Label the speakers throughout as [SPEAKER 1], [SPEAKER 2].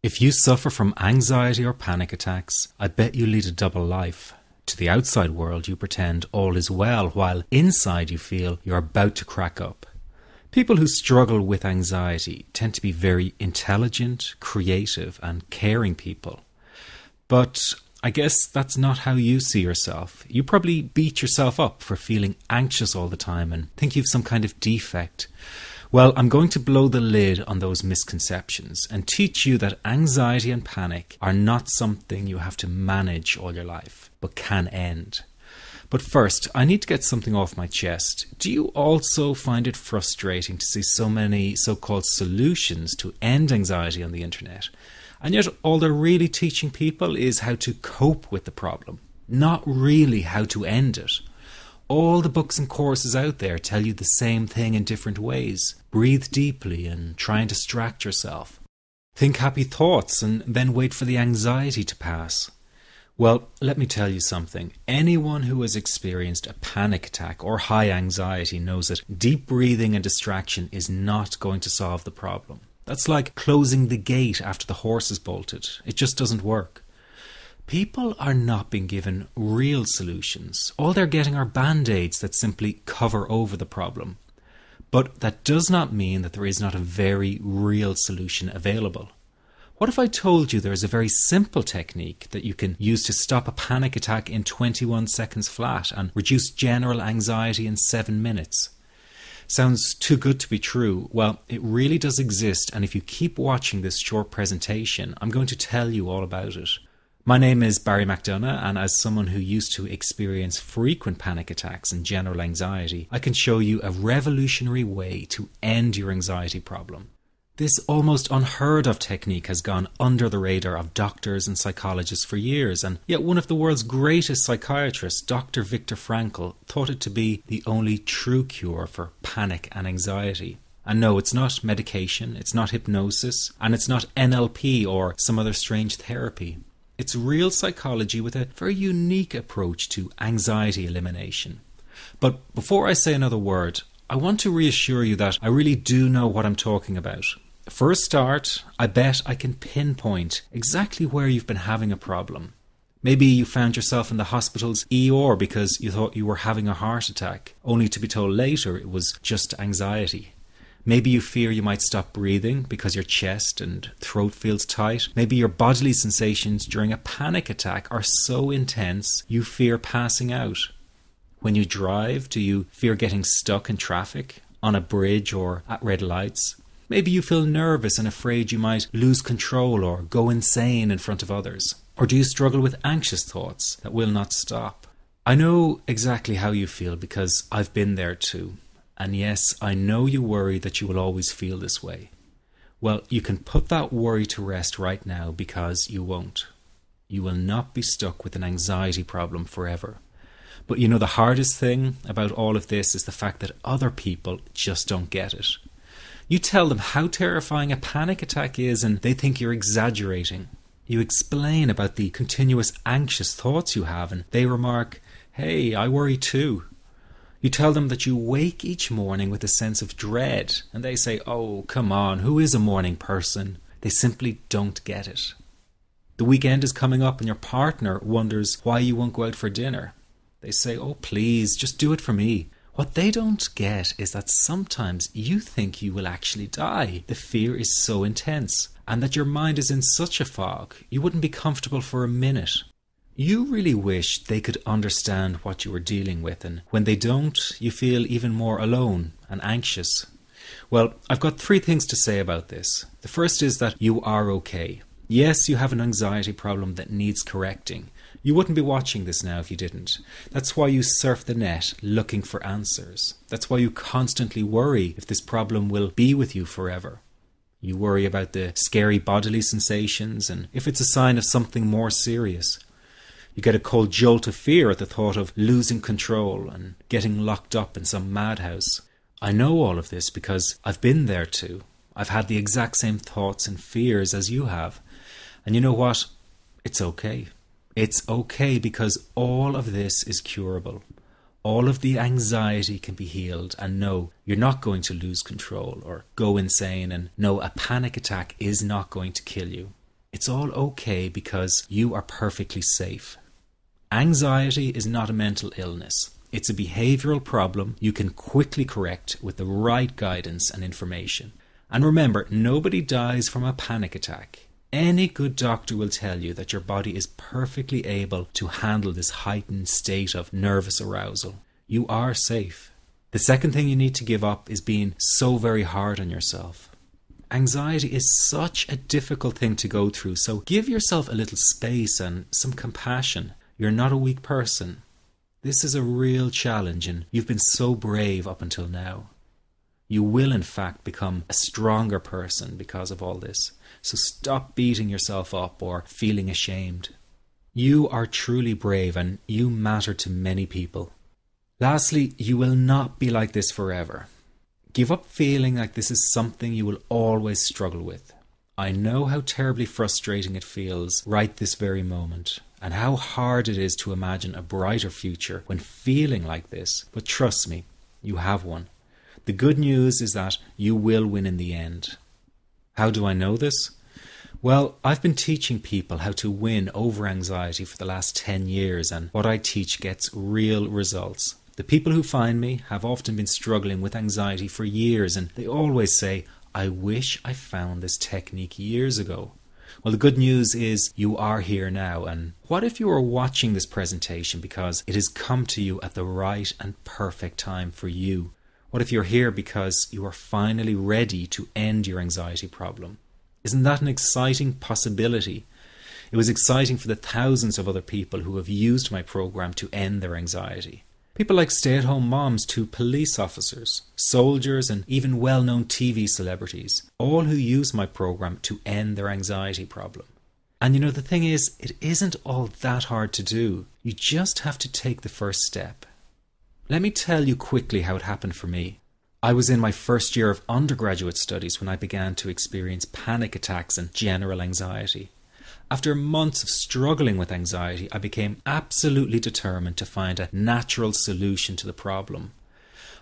[SPEAKER 1] If you suffer from anxiety or panic attacks, I bet you lead a double life. To the outside world, you pretend all is well, while inside you feel you're about to crack up. People who struggle with anxiety tend to be very intelligent, creative, and caring people. But I guess that's not how you see yourself. You probably beat yourself up for feeling anxious all the time and think you've some kind of defect. Well, I'm going to blow the lid on those misconceptions and teach you that anxiety and panic are not something you have to manage all your life, but can end. But first, I need to get something off my chest. Do you also find it frustrating to see so many so-called solutions to end anxiety on the internet? And yet all they're really teaching people is how to cope with the problem, not really how to end it. All the books and courses out there tell you the same thing in different ways. Breathe deeply and try and distract yourself. Think happy thoughts and then wait for the anxiety to pass. Well, let me tell you something. Anyone who has experienced a panic attack or high anxiety knows that deep breathing and distraction is not going to solve the problem. That's like closing the gate after the horse is bolted. It just doesn't work. People are not being given real solutions. All they're getting are band-aids that simply cover over the problem. But that does not mean that there is not a very real solution available. What if I told you there is a very simple technique that you can use to stop a panic attack in 21 seconds flat and reduce general anxiety in 7 minutes? Sounds too good to be true. Well, it really does exist, and if you keep watching this short presentation, I'm going to tell you all about it. My name is Barry McDonough, and as someone who used to experience frequent panic attacks and general anxiety, I can show you a revolutionary way to end your anxiety problem. This almost unheard of technique has gone under the radar of doctors and psychologists for years, and yet one of the world's greatest psychiatrists, Dr. Viktor Frankl, thought it to be the only true cure for panic and anxiety. And no, it's not medication, it's not hypnosis, and it's not NLP or some other strange therapy. It's real psychology with a very unique approach to anxiety elimination. But before I say another word, I want to reassure you that I really do know what I'm talking about. For a start, I bet I can pinpoint exactly where you've been having a problem. Maybe you found yourself in the hospital's ER because you thought you were having a heart attack, only to be told later it was just anxiety. Maybe you fear you might stop breathing because your chest and throat feels tight. Maybe your bodily sensations during a panic attack are so intense you fear passing out. When you drive, do you fear getting stuck in traffic, on a bridge or at red lights? Maybe you feel nervous and afraid you might lose control or go insane in front of others. Or do you struggle with anxious thoughts that will not stop? I know exactly how you feel because I've been there too. And yes, I know you worry that you will always feel this way. Well, you can put that worry to rest right now because you won't. You will not be stuck with an anxiety problem forever. But you know, the hardest thing about all of this is the fact that other people just don't get it. You tell them how terrifying a panic attack is and they think you're exaggerating. You explain about the continuous anxious thoughts you have and they remark, "Hey, I worry too." You tell them that you wake each morning with a sense of dread, and they say, "Oh, come on, who is a morning person?" They simply don't get it. The weekend is coming up and your partner wonders why you won't go out for dinner. They say, "Oh, please, just do it for me." What they don't get is that sometimes you think you will actually die. The fear is so intense, and that your mind is in such a fog, you wouldn't be comfortable for a minute. You really wish they could understand what you are dealing with, and when they don't, you feel even more alone and anxious. Well, I've got 3 things to say about this. The first is that you are okay. Yes, you have an anxiety problem that needs correcting. You wouldn't be watching this now if you didn't. That's why you surf the net looking for answers. That's why you constantly worry if this problem will be with you forever. You worry about the scary bodily sensations and if it's a sign of something more serious. You get a cold jolt of fear at the thought of losing control and getting locked up in some madhouse. I know all of this because I've been there too. I've had the exact same thoughts and fears as you have. And you know what? It's okay. It's okay because all of this is curable. All of the anxiety can be healed, and no, you're not going to lose control or go insane, and no, a panic attack is not going to kill you. It's all okay because you are perfectly safe. Anxiety is not a mental illness. It's a behavioral problem you can quickly correct with the right guidance and information. And remember, nobody dies from a panic attack. Any good doctor will tell you that your body is perfectly able to handle this heightened state of nervous arousal. You are safe. The second thing you need to give up is being so very hard on yourself. Anxiety is such a difficult thing to go through, so give yourself a little space and some compassion. You're not a weak person. This is a real challenge, and you've been so brave up until now. You will in fact become a stronger person because of all this. So stop beating yourself up or feeling ashamed. You are truly brave and you matter to many people. Lastly, you will not be like this forever. Give up feeling like this is something you will always struggle with. I know how terribly frustrating it feels right this very moment, and how hard it is to imagine a brighter future when feeling like this, but trust me, you have one. The good news is that you will win in the end. How do I know this? Well, I've been teaching people how to win over anxiety for the last 10 years, and what I teach gets real results. The people who find me have often been struggling with anxiety for years, and they always say, I wish I found this technique years ago. Well, the good news is you are here now, and what if you are watching this presentation because it has come to you at the right and perfect time for you? What if you're here because you are finally ready to end your anxiety problem? Isn't that an exciting possibility? It was exciting for the thousands of other people who have used my program to end their anxiety. People like stay-at-home moms to police officers, soldiers, and even well-known TV celebrities, all who use my program to end their anxiety problem. And you know, the thing is, it isn't all that hard to do. You just have to take the first step. Let me tell you quickly how it happened for me. I was in my first year of undergraduate studies when I began to experience panic attacks and general anxiety. After months of struggling with anxiety, I became absolutely determined to find a natural solution to the problem.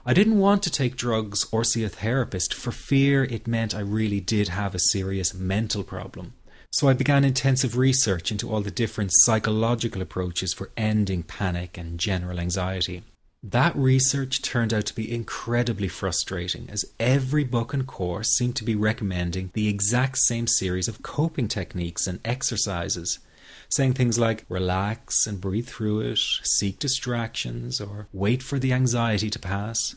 [SPEAKER 1] I didn't want to take drugs or see a therapist for fear it meant I really did have a serious mental problem. So I began intensive research into all the different psychological approaches for ending panic and general anxiety. That research turned out to be incredibly frustrating, as every book and course seemed to be recommending the exact same series of coping techniques and exercises, saying things like relax and breathe through it, seek distractions, or wait for the anxiety to pass.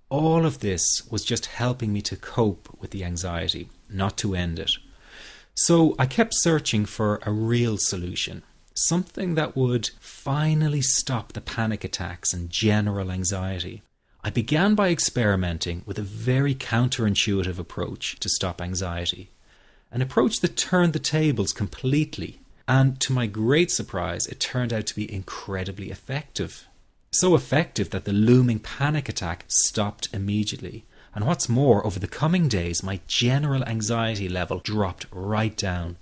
[SPEAKER 1] All of this was just helping me to cope with the anxiety, not to end it. So I kept searching for a real solution. Something that would finally stop the panic attacks and general anxiety. I began by experimenting with a very counterintuitive approach to stop anxiety. An approach that turned the tables completely. And to my great surprise, it turned out to be incredibly effective. So effective that the looming panic attack stopped immediately. And what's more, over the coming days, my general anxiety level dropped right down.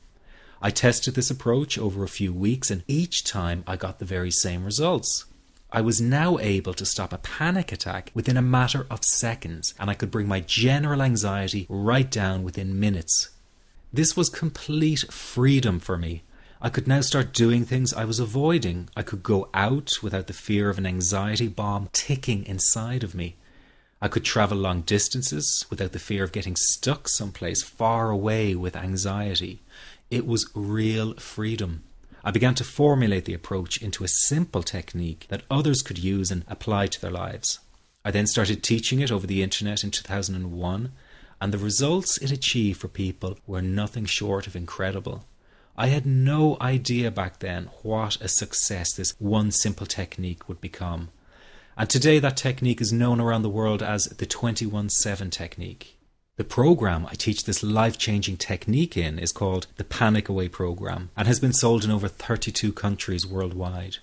[SPEAKER 1] I tested this approach over a few weeks, and each time I got the very same results. I was now able to stop a panic attack within a matter of seconds, and I could bring my general anxiety right down within minutes. This was complete freedom for me. I could now start doing things I was avoiding. I could go out without the fear of an anxiety bomb ticking inside of me. I could travel long distances without the fear of getting stuck someplace far away with anxiety. It was real freedom. I began to formulate the approach into a simple technique that others could use and apply to their lives. I then started teaching it over the internet in 2001, and the results it achieved for people were nothing short of incredible. I had no idea back then what a success this one simple technique would become. And today that technique is known around the world as the 21-7 technique. The program I teach this life-changing technique in is called the Panic Away program and has been sold in over 32 countries worldwide.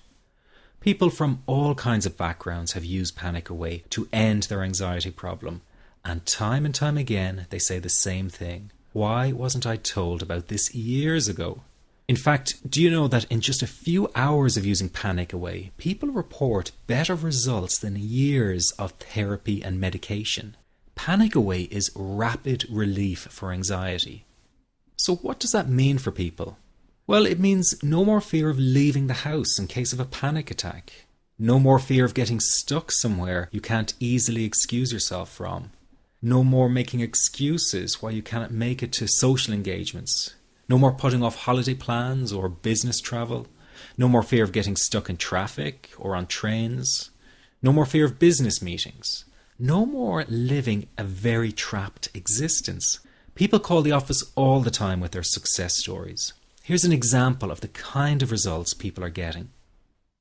[SPEAKER 1] People from all kinds of backgrounds have used Panic Away to end their anxiety problem, and time again they say the same thing. Why wasn't I told about this years ago? In fact, do you know that in just a few hours of using Panic Away, people report better results than years of therapy and medication? Panic Away is rapid relief for anxiety. So what does that mean for people? Well, it means no more fear of leaving the house in case of a panic attack. No more fear of getting stuck somewhere you can't easily excuse yourself from. No more making excuses why you cannot make it to social engagements. No more putting off holiday plans or business travel. No more fear of getting stuck in traffic or on trains. No more fear of business meetings. No more living a very trapped existence. People call the office all the time with their success stories. Here's an example of the kind of results people are getting.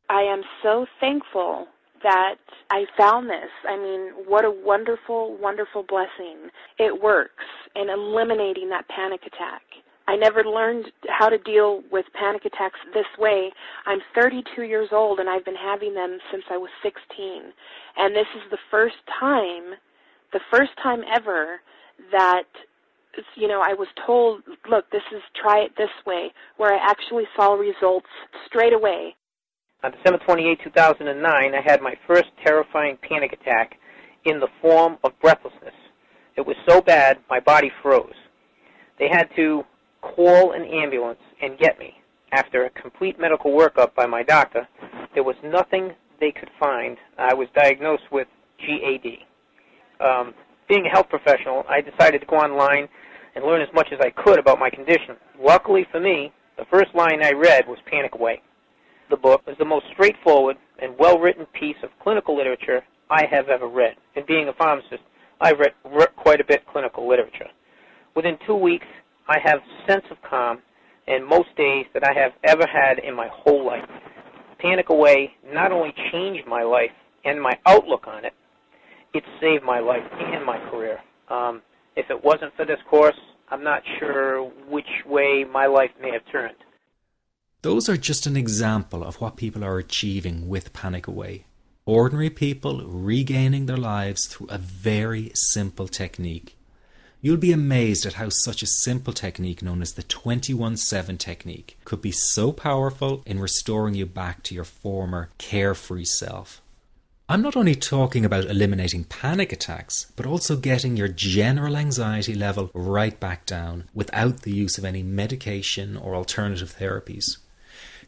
[SPEAKER 2] I am so thankful that I found this. I mean, what a wonderful, wonderful blessing. It works in eliminating that panic attack. I never learned how to deal with panic attacks this way. I'm 32 years old and I've been having them since I was 16. And this is the first time ever that, I was told, look, try it this way, where I actually saw results straight away.
[SPEAKER 3] On December 28, 2009, I had my first terrifying panic attack in the form of breathlessness. It was so bad, my body froze. They had to call an ambulance and get me. After a complete medical workup by my doctor, there was nothing they could find. I was diagnosed with GAD. Being a health professional, I decided to go online and learn as much as I could about my condition. Luckily for me, the first line I read was Panic Away. The book is the most straightforward and well-written piece of clinical literature I have ever read. And being a pharmacist, I've read quite a bit of clinical literature. Within 2 weeks, I have a sense of calm in most days that I have ever had in my whole life. Panic Away not only changed my life and my outlook on it, it saved my life and my career. If it wasn't for this course, I'm not sure which way my life may have turned.
[SPEAKER 1] Those are just an example of what people are achieving with Panic Away. Ordinary people regaining their lives through a very simple technique. You'll be amazed at how such a simple technique known as the 21-7 technique could be so powerful in restoring you back to your former carefree self. I'm not only talking about eliminating panic attacks, but also getting your general anxiety level right back down without the use of any medication or alternative therapies.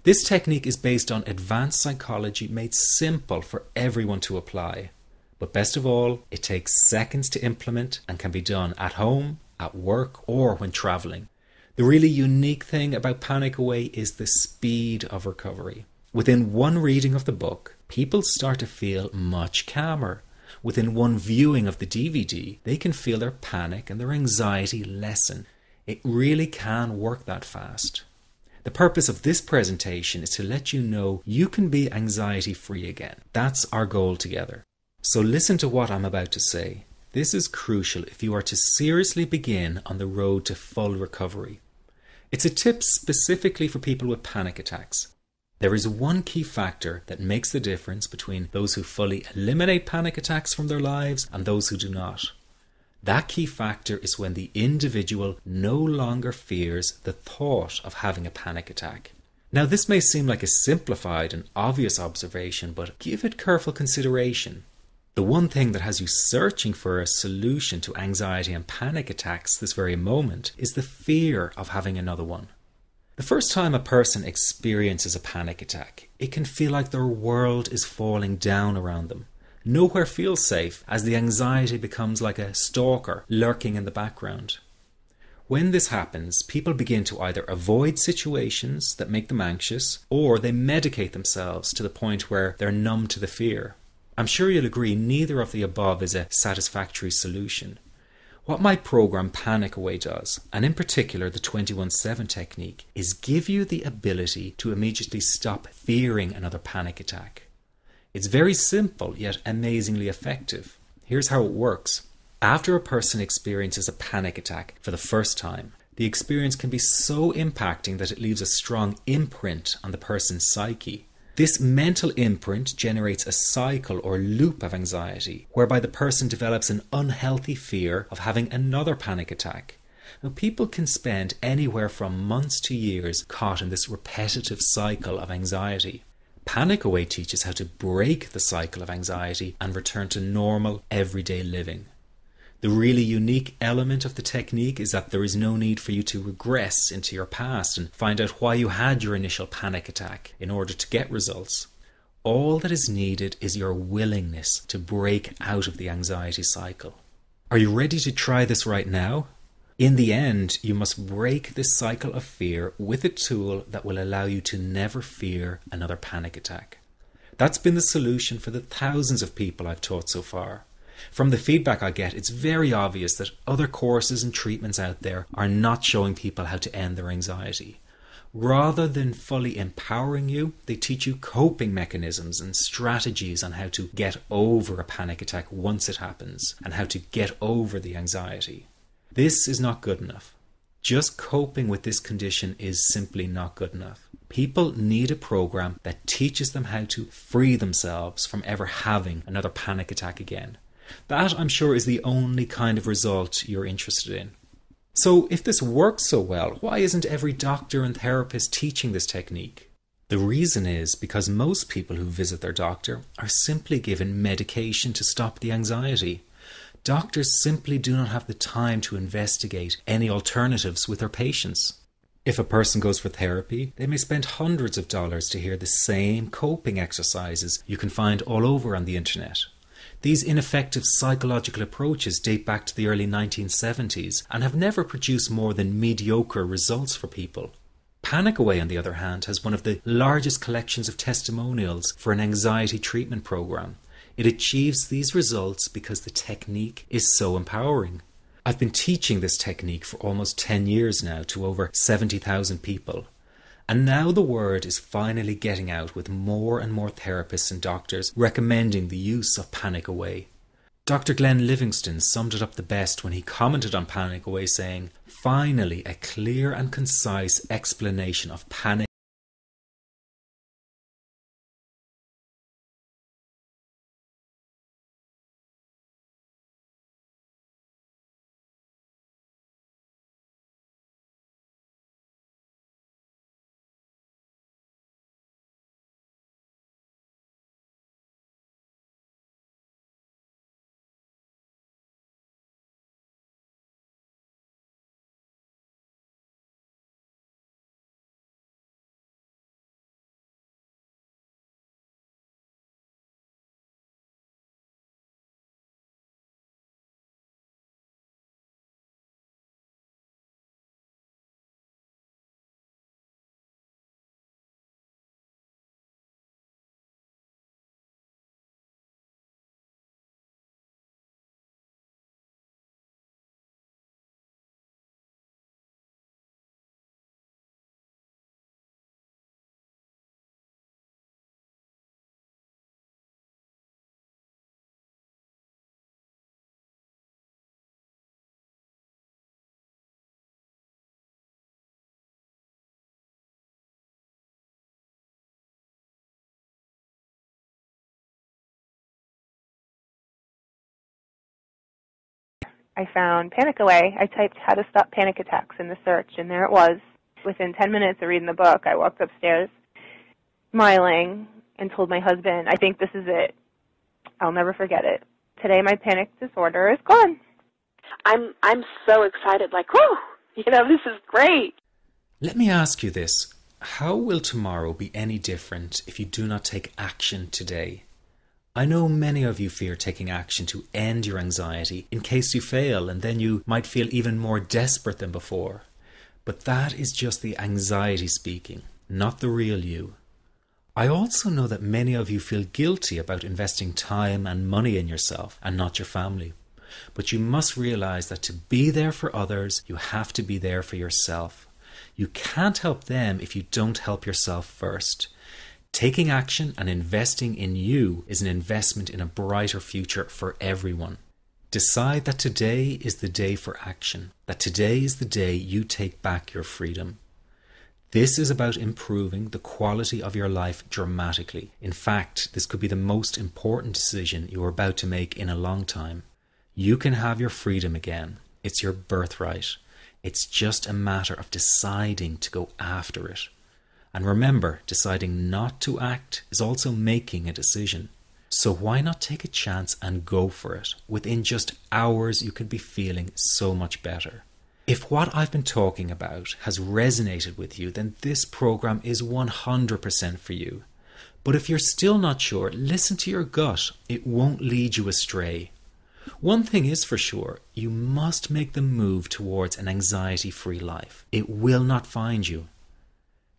[SPEAKER 1] This technique is based on advanced psychology made simple for everyone to apply. But best of all, it takes seconds to implement and can be done at home, at work, or when traveling. The really unique thing about Panic Away is the speed of recovery. Within one reading of the book, people start to feel much calmer. Within one viewing of the DVD, they can feel their panic and their anxiety lessen. It really can work that fast. The purpose of this presentation is to let you know you can be anxiety-free again. That's our goal together. So listen to what I'm about to say. This is crucial if you are to seriously begin on the road to full recovery. It's a tip specifically for people with panic attacks. There is one key factor that makes the difference between those who fully eliminate panic attacks from their lives and those who do not. That key factor is when the individual no longer fears the thought of having a panic attack. Now, this may seem like a simplified and obvious observation, but give it careful consideration. The one thing that has you searching for a solution to anxiety and panic attacks this very moment is the fear of having another one. The first time a person experiences a panic attack, it can feel like their world is falling down around them. Nowhere feels safe as the anxiety becomes like a stalker lurking in the background. When this happens, people begin to either avoid situations that make them anxious, or they medicate themselves to the point where they're numb to the fear. I'm sure you'll agree neither of the above is a satisfactory solution. What my program Panic Away does, and in particular the 21-7 technique, is give you the ability to immediately stop fearing another panic attack. It's very simple yet amazingly effective. Here's how it works. After a person experiences a panic attack for the first time, the experience can be so impacting that it leaves a strong imprint on the person's psyche. This mental imprint generates a cycle or loop of anxiety, whereby the person develops an unhealthy fear of having another panic attack. Now, people can spend anywhere from months to years caught in this repetitive cycle of anxiety. Panic Away teaches how to break the cycle of anxiety and return to normal, everyday living. The really unique element of the technique is that there is no need for you to regress into your past and find out why you had your initial panic attack in order to get results. All that is needed is your willingness to break out of the anxiety cycle. Are you ready to try this right now? In the end, you must break this cycle of fear with a tool that will allow you to never fear another panic attack. That's been the solution for the thousands of people I've taught so far. From the feedback I get, it's very obvious that other courses and treatments out there are not showing people how to end their anxiety. Rather than fully empowering you, they teach you coping mechanisms and strategies on how to get over a panic attack once it happens and how to get over the anxiety. This is not good enough. Just coping with this condition is simply not good enough. People need a program that teaches them how to free themselves from ever having another panic attack again. That, I'm sure, is the only kind of result you're interested in. So if this works so well, why isn't every doctor and therapist teaching this technique? The reason is because most people who visit their doctor are simply given medication to stop the anxiety. Doctors simply do not have the time to investigate any alternatives with their patients. If a person goes for therapy, they may spend hundreds of dollars to hear the same coping exercises you can find all over on the internet. These ineffective psychological approaches date back to the early 1970s and have never produced more than mediocre results for people. Panic Away, on the other hand, has one of the largest collections of testimonials for an anxiety treatment program. It achieves these results because the technique is so empowering. I've been teaching this technique for almost 10 years now to over 70,000 people. And now the word is finally getting out with more and more therapists and doctors recommending the use of Panic Away. Dr. Glenn Livingston summed it up the best when he commented on Panic Away saying, "Finally, a clear and concise explanation of panic."
[SPEAKER 2] I found Panic Away. I typed how to stop panic attacks in the search, and there it was. Within 10 minutes of reading the book, I walked upstairs smiling and told my husband, "I think this is it. I'll never forget it. Today my panic disorder is gone." I'm so excited, like, whoo, this is great.
[SPEAKER 1] Let me ask you this. How will tomorrow be any different if you do not take action today? I know many of you fear taking action to end your anxiety in case you fail, and then you might feel even more desperate than before. But that is just the anxiety speaking, not the real you. I also know that many of you feel guilty about investing time and money in yourself and not your family. But you must realize that to be there for others, you have to be there for yourself. You can't help them if you don't help yourself first. Taking action and investing in you is an investment in a brighter future for everyone. Decide that today is the day for action, that today is the day you take back your freedom. This is about improving the quality of your life dramatically. In fact, this could be the most important decision you are about to make in a long time. You can have your freedom again. It's your birthright. It's just a matter of deciding to go after it. And remember, deciding not to act is also making a decision. So why not take a chance and go for it? Within just hours, you could be feeling so much better. If what I've been talking about has resonated with you, then this program is 100% for you. But if you're still not sure, listen to your gut. It won't lead you astray. One thing is for sure, you must make the move towards an anxiety-free life. It will not find you.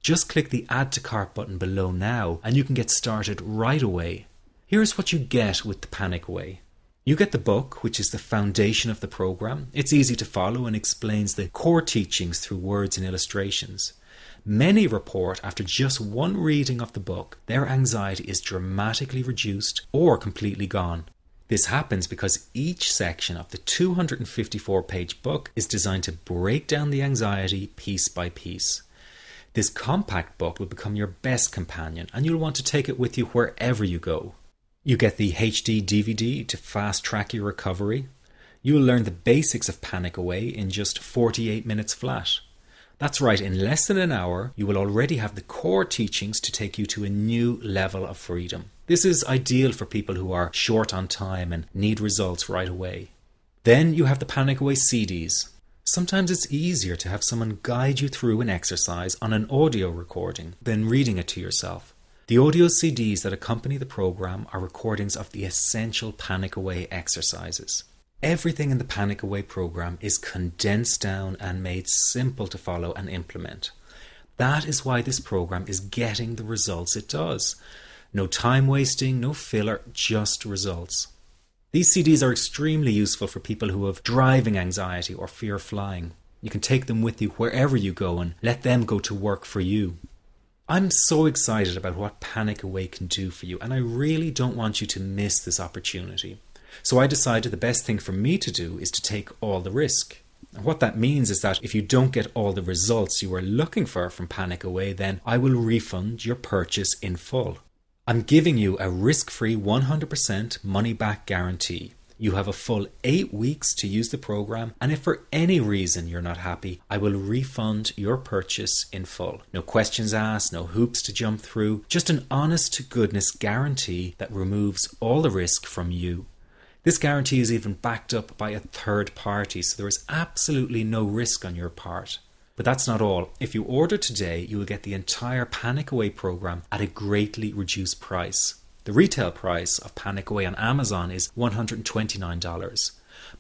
[SPEAKER 1] Just click the Add to Cart button below now and you can get started right away. Here's what you get with the Panic Away. You get the book, which is the foundation of the program. It's easy to follow and explains the core teachings through words and illustrations. Many report after just one reading of the book, their anxiety is dramatically reduced or completely gone. This happens because each section of the 254-page book is designed to break down the anxiety piece by piece. This compact book will become your best companion and you'll want to take it with you wherever you go. You get the HD DVD to fast track your recovery. You'll learn the basics of Panic Away in just 48 minutes flat. That's right, in less than an hour, you will already have the core teachings to take you to a new level of freedom. This is ideal for people who are short on time and need results right away. Then you have the Panic Away CDs. Sometimes it's easier to have someone guide you through an exercise on an audio recording than reading it to yourself. The audio CDs that accompany the program are recordings of the essential Panic Away exercises. Everything in the Panic Away program is condensed down and made simple to follow and implement. That is why this program is getting the results it does. No time wasting, no filler, just results. These CDs are extremely useful for people who have driving anxiety or fear flying. You can take them with you wherever you go and let them go to work for you. I'm so excited about what Panic Away can do for you, and I really don't want you to miss this opportunity. So I decided the best thing for me to do is to take all the risk. And what that means is that if you don't get all the results you are looking for from Panic Away, then I will refund your purchase in full. I'm giving you a risk-free 100% money-back guarantee. You have a full 8 weeks to use the program, and if for any reason you're not happy, I will refund your purchase in full. No questions asked, no hoops to jump through, just an honest-to-goodness guarantee that removes all the risk from you. This guarantee is even backed up by a third party, so there is absolutely no risk on your part. But that's not all. If you order today, you will get the entire Panic Away program at a greatly reduced price. The retail price of Panic Away on Amazon is $129.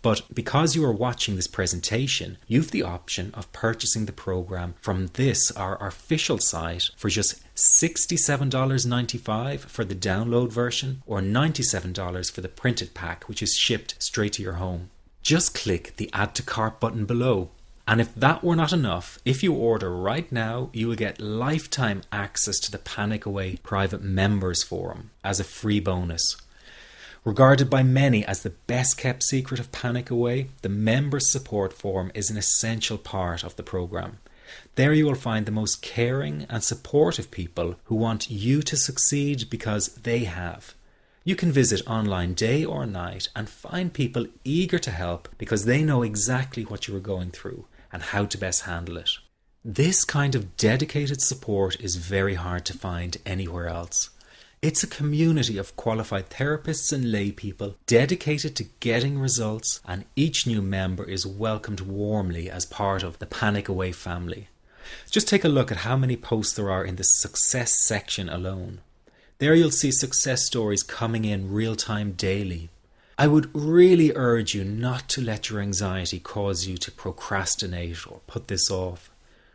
[SPEAKER 1] But because you are watching this presentation, you have the option of purchasing the program from our official site for just $67.95 for the download version or $97 for the printed pack, which is shipped straight to your home. Just click the Add to Cart button below. And if that were not enough, if you order right now, you will get lifetime access to the Panic Away private members forum as a free bonus. Regarded by many as the best kept secret of Panic Away, the members support forum is an essential part of the program. There you will find the most caring and supportive people who want you to succeed because they have. You can visit online day or night and find people eager to help because they know exactly what you are going through and how to best handle it. This kind of dedicated support is very hard to find anywhere else. It's a community of qualified therapists and lay people dedicated to getting results, and each new member is welcomed warmly as part of the Panic Away family. Just take a look at how many posts there are in the success section alone. There you'll see success stories coming in real time daily. I would really urge you not to let your anxiety cause you to procrastinate or put this off.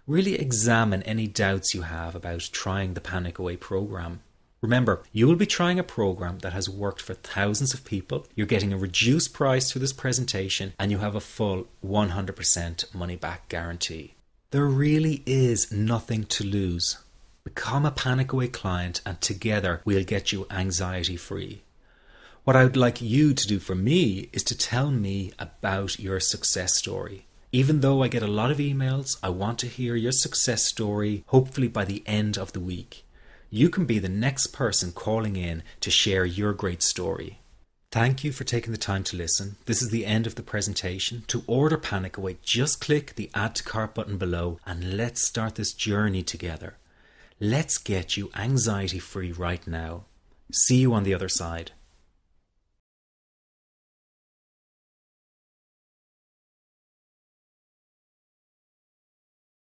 [SPEAKER 1] Really examine any doubts you have about trying the Panic Away program. Remember, you will be trying a program that has worked for thousands of people. You're getting a reduced price through this presentation, and you have a full 100% money back guarantee. There really is nothing to lose. Become a Panic Away client, and together we'll get you anxiety free. What I would like you to do for me is to tell me about your success story. Even though I get a lot of emails, I want to hear your success story, hopefully by the end of the week. You can be the next person calling in to share your great story. Thank you for taking the time to listen. This is the end of the presentation. To order Panic Away, just click the Add to Cart button below and let's start this journey together. Let's get you anxiety free right now. See you on the other side.